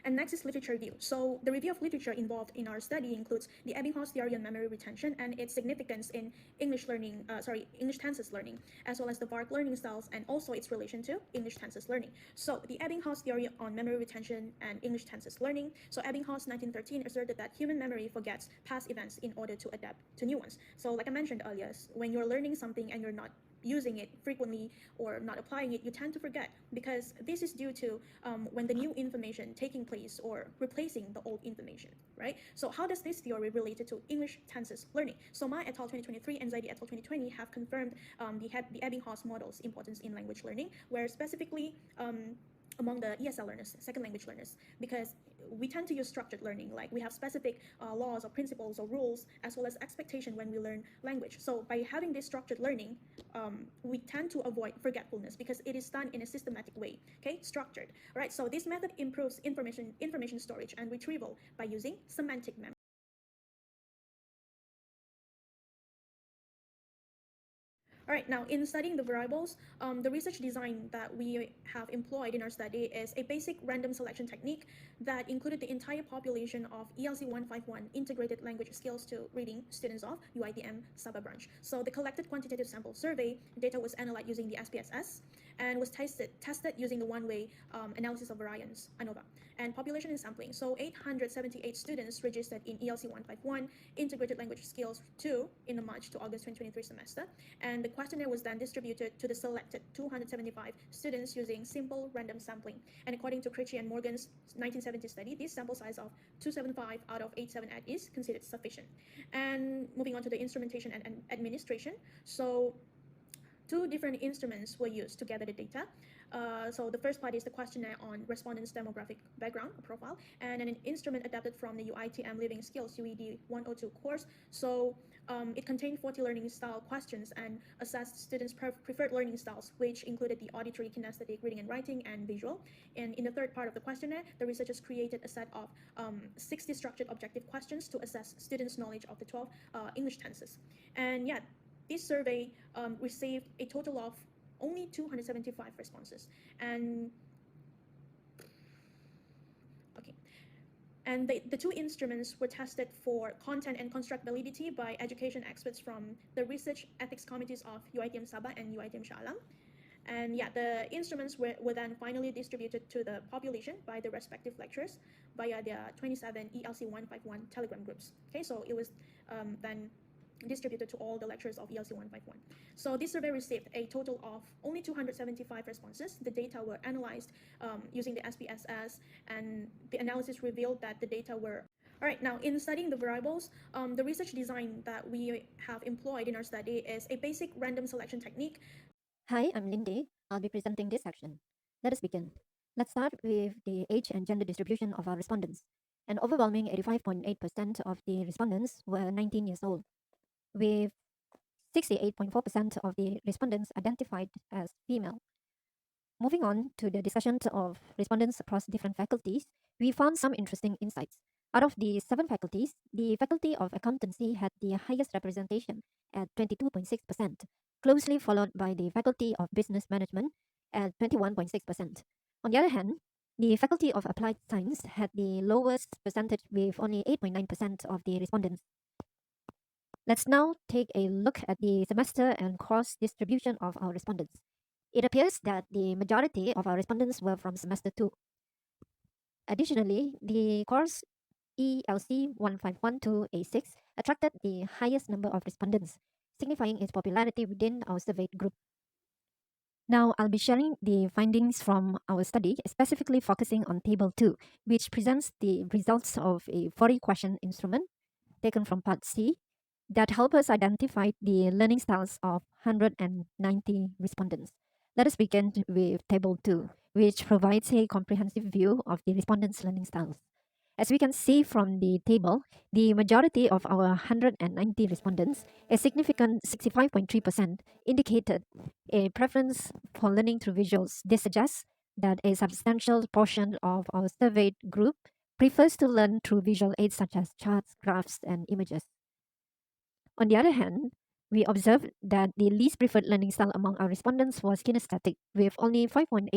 And next is literature review. So the review of literature involved in our study includes the Ebbinghaus theory on memory retention and its significance in English tenses learning, as well as the VARC learning styles and also its relation to English tenses learning. So the Ebbinghaus theory on memory retention and English tenses learning. So Ebbinghaus 1913 asserted that human memory forgets past events in order to adapt to new ones. So like I mentioned earlier, when you're learning something and you're not using it frequently or not applying it, you tend to forget, because this is due to when the new information taking place or replacing the old information, right? So how does this theory related to English tenses learning? So Ma et al. 2023 and Zaidi et al. 2020 have confirmed the Ebbinghaus model's importance in language learning, where specifically among the ESL learners, second language learners, because we tend to use structured learning, like we have specific laws or principles or rules, as well as expectation when we learn language. So by having this structured learning, we tend to avoid forgetfulness because it is done in a systematic way, okay, structured. All right, so this method improves information storage and retrieval by using semantic memory. All right, now in studying the variables, the research design that we have employed in our study is a basic random selection technique that included the entire population of ELC 151 integrated language skills to reading students of UITM Sabah branch. So the collected quantitative sample survey data was analyzed using the SPSS and was tested using the one-way analysis of variance, ANOVA, and population and sampling. So 878 students registered in ELC 151 integrated language skills 2 in the March to August 2023 semester, and the questionnaire was then distributed to the selected 275 students using simple random sampling. And according to Critchie and Morgan's 1970 study, this sample size of 275 out of 878 is considered sufficient. And moving on to the instrumentation and administration. So two different instruments were used to gather the data. So the first part is the questionnaire on respondents' demographic background or profile, and an instrument adapted from the UITM Living Skills UED 102 course. So it contained 40 learning style questions and assessed students' preferred learning styles, which included the auditory, kinesthetic, reading and writing, and visual. And in the third part of the questionnaire, the researchers created a set of 60 structured objective questions to assess students' knowledge of the 12 English tenses. And yeah, this survey received a total of only 275 responses. And okay, and the two instruments were tested for content and construct validity by education experts from the research ethics committees of UITM Sabah and UITM Shah Alam. And yeah, the instruments were then finally distributed to the population by the respective lecturers via their 27 ELC 151 Telegram groups. Okay, so it was then distributed to all the lecturers of ELC 151. So this survey received a total of only 275 responses. The data were analyzed using the SPSS, and the analysis revealed that the data were. All right, now in studying the variables, the research design that we have employed in our study is a basic random selection technique. Hi, I'm Lindy. I'll be presenting this section. Let us begin. Let's start with the age and gender distribution of our respondents. An overwhelming 85.8% of the respondents were 19 years old, with 68.4% of the respondents identified as female. Moving on to the discussion of respondents across different faculties, we found some interesting insights. Out of the 7 faculties, the Faculty of Accountancy had the highest representation at 22.6%, closely followed by the Faculty of Business Management at 21.6%. On the other hand, the Faculty of Applied Science had the lowest percentage with only 8.9% of the respondents. Let's now take a look at the semester and course distribution of our respondents. It appears that the majority of our respondents were from semester 2. Additionally, the course ELC 1512A6 attracted the highest number of respondents, signifying its popularity within our surveyed group. Now, I'll be sharing the findings from our study, specifically focusing on Table 2, which presents the results of a 40-question instrument taken from Part C that help us identify the learning styles of 190 respondents. Let us begin with Table 2, which provides a comprehensive view of the respondents' learning styles. As we can see from the table, the majority of our 190 respondents, a significant 65.3%, indicated a preference for learning through visuals. This suggests that a substantial portion of our surveyed group prefers to learn through visual aids such as charts, graphs, and images. On the other hand, We observed that the least preferred learning style among our respondents was kinesthetic, with only 5.8%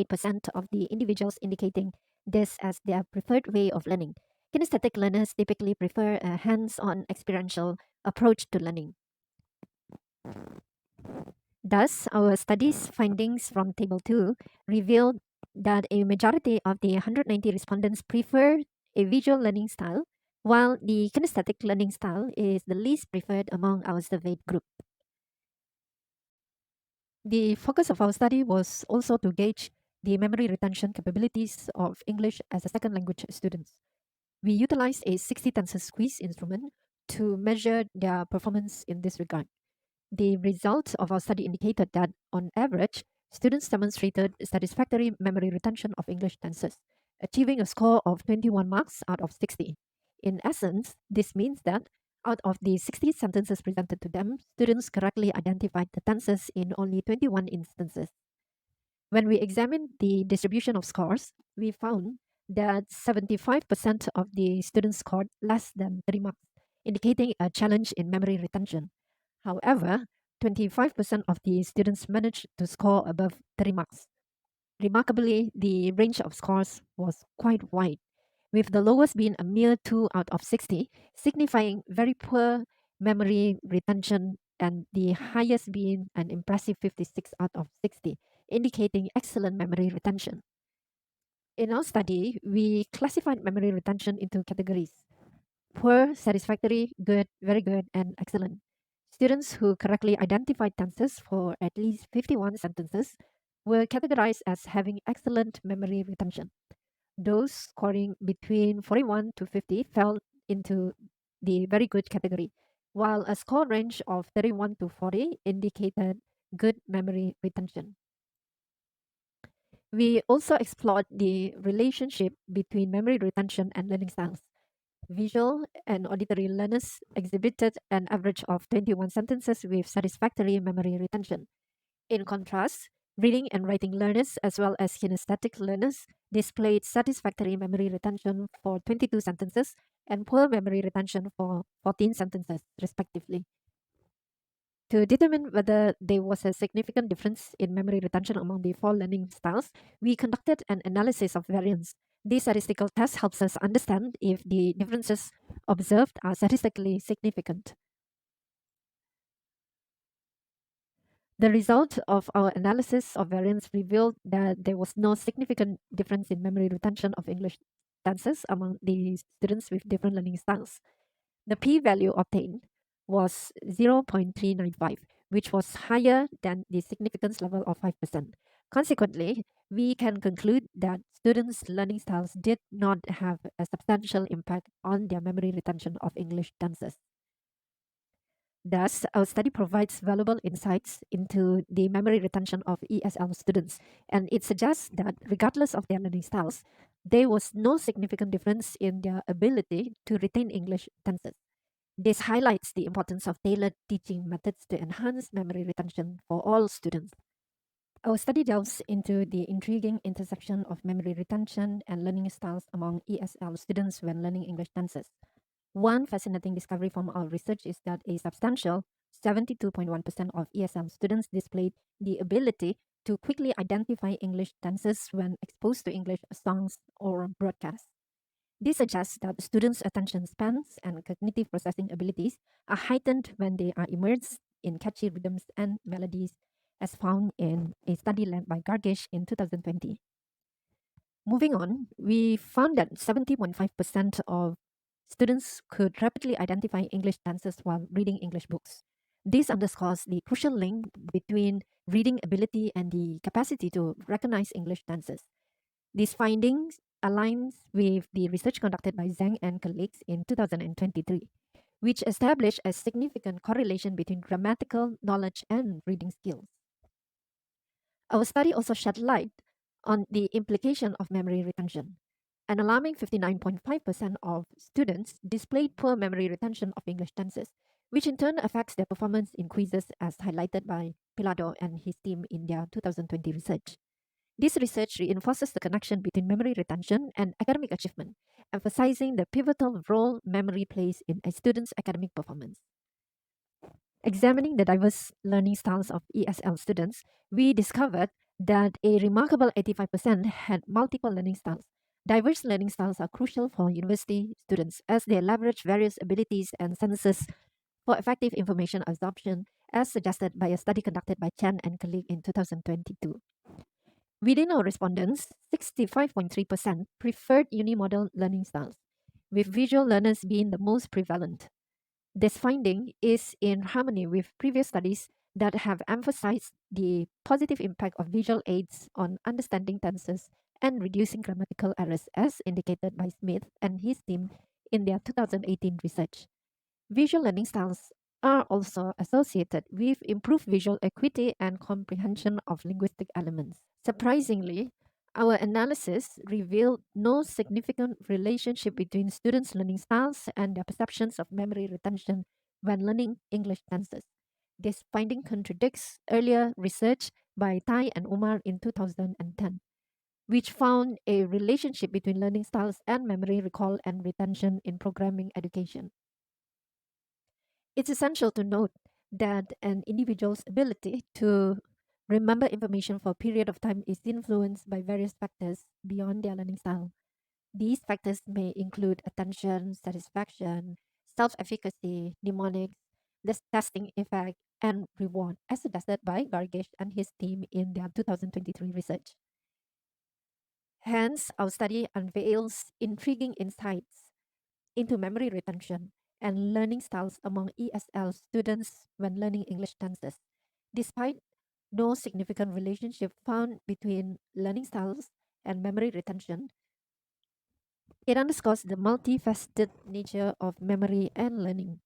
of the individuals indicating this as their preferred way of learning. Kinesthetic learners typically prefer a hands on experiential approach to learning. Thus, our study's findings from Table 2 revealed that a majority of the 190 respondents prefer a visual learning style, while the kinesthetic learning style is the least preferred among our surveyed group. The focus of our study was also to gauge the memory retention capabilities of English as a second language students. We utilized a 60 tenses quiz instrument to measure their performance in this regard. The results of our study indicated that, on average, students demonstrated satisfactory memory retention of English tenses, achieving a score of 21 marks out of 60. In essence, this means that out of the 60 sentences presented to them, students correctly identified the tenses in only 21 instances. When we examined the distribution of scores, we found that 75% of the students scored less than 3 marks, indicating a challenge in memory retention. However, 25% of the students managed to score above 3 marks. Remarkably, the range of scores was quite wide, with the lowest being a mere 2 out of 60, signifying very poor memory retention, and the highest being an impressive 56 out of 60, indicating excellent memory retention. In our study, we classified memory retention into categories: poor, satisfactory, good, very good, and excellent. Students who correctly identified tenses for at least 51 sentences were categorized as having excellent memory retention. Those scoring between 41 to 50 fell into the very good category, while a score range of 31 to 40 indicated good memory retention. We also explored the relationship between memory retention and learning styles. Visual and auditory learners exhibited an average of 21 sentences with satisfactory memory retention. In contrast, reading and writing learners, as well as kinesthetic learners, displayed satisfactory memory retention for 22 sentences and poor memory retention for 14 sentences, respectively. To determine whether there was a significant difference in memory retention among the four learning styles, we conducted an analysis of variance. This statistical test helps us understand if the differences observed are statistically significant. The result of our analysis of variance revealed that there was no significant difference in memory retention of English tenses among the students with different learning styles. The p-value obtained was 0.395, which was higher than the significance level of 5%. Consequently, we can conclude that students' learning styles did not have a substantial impact on their memory retention of English tenses. Thus, our study provides valuable insights into the memory retention of ESL students, and it suggests that regardless of their learning styles, there was no significant difference in their ability to retain English tenses. This highlights the importance of tailored teaching methods to enhance memory retention for all students. Our study delves into the intriguing intersection of memory retention and learning styles among ESL students when learning English tenses. One fascinating discovery from our research is that a substantial 72.1% of ESL students displayed the ability to quickly identify English tenses when exposed to English songs or broadcasts. This suggests that students' attention spans and cognitive processing abilities are heightened when they are immersed in catchy rhythms and melodies, as found in a study led by Gargish in 2020. Moving on, we found that 70.5% of students could rapidly identify English tenses while reading English books. This underscores the crucial link between reading ability and the capacity to recognize English tenses. These findings aligns with the research conducted by Zhang and colleagues in 2023, which established a significant correlation between grammatical knowledge and reading skills. Our study also shed light on the implication of memory retention. An alarming 59.5% of students displayed poor memory retention of English tenses, which in turn affects their performance in quizzes, as highlighted by Pilado and his team in their 2020 research. This research reinforces the connection between memory retention and academic achievement, emphasizing the pivotal role memory plays in a student's academic performance. Examining the diverse learning styles of ESL students, we discovered that a remarkable 85% had multiple learning styles. Diverse learning styles are crucial for university students as they leverage various abilities and senses for effective information absorption, as suggested by a study conducted by Chen and colleague in 2022. Within our respondents, 65.3% preferred unimodal learning styles, with visual learners being the most prevalent. This finding is in harmony with previous studies that have emphasized the positive impact of visual aids on understanding tenses and reducing grammatical errors, as indicated by Smith and his team in their 2018 research. Visual learning styles are also associated with improved visual acuity and comprehension of linguistic elements. Surprisingly, our analysis revealed no significant relationship between students' learning styles and their perceptions of memory retention when learning English tenses. This finding contradicts earlier research by Tai and Umar in 2010, which found a relationship between learning styles and memory recall and retention in programming education. It's essential to note that an individual's ability to remember information for a period of time is influenced by various factors beyond their learning style. These factors may include attention, satisfaction, self efficacy, mnemonics, the testing effect, and reward, as suggested by Gargish and his team in their 2023 research. Hence, our study unveils intriguing insights into memory retention and learning styles among ESL students when learning English tenses. Despite no significant relationship found between learning styles and memory retention, it underscores the multifaceted nature of memory and learning.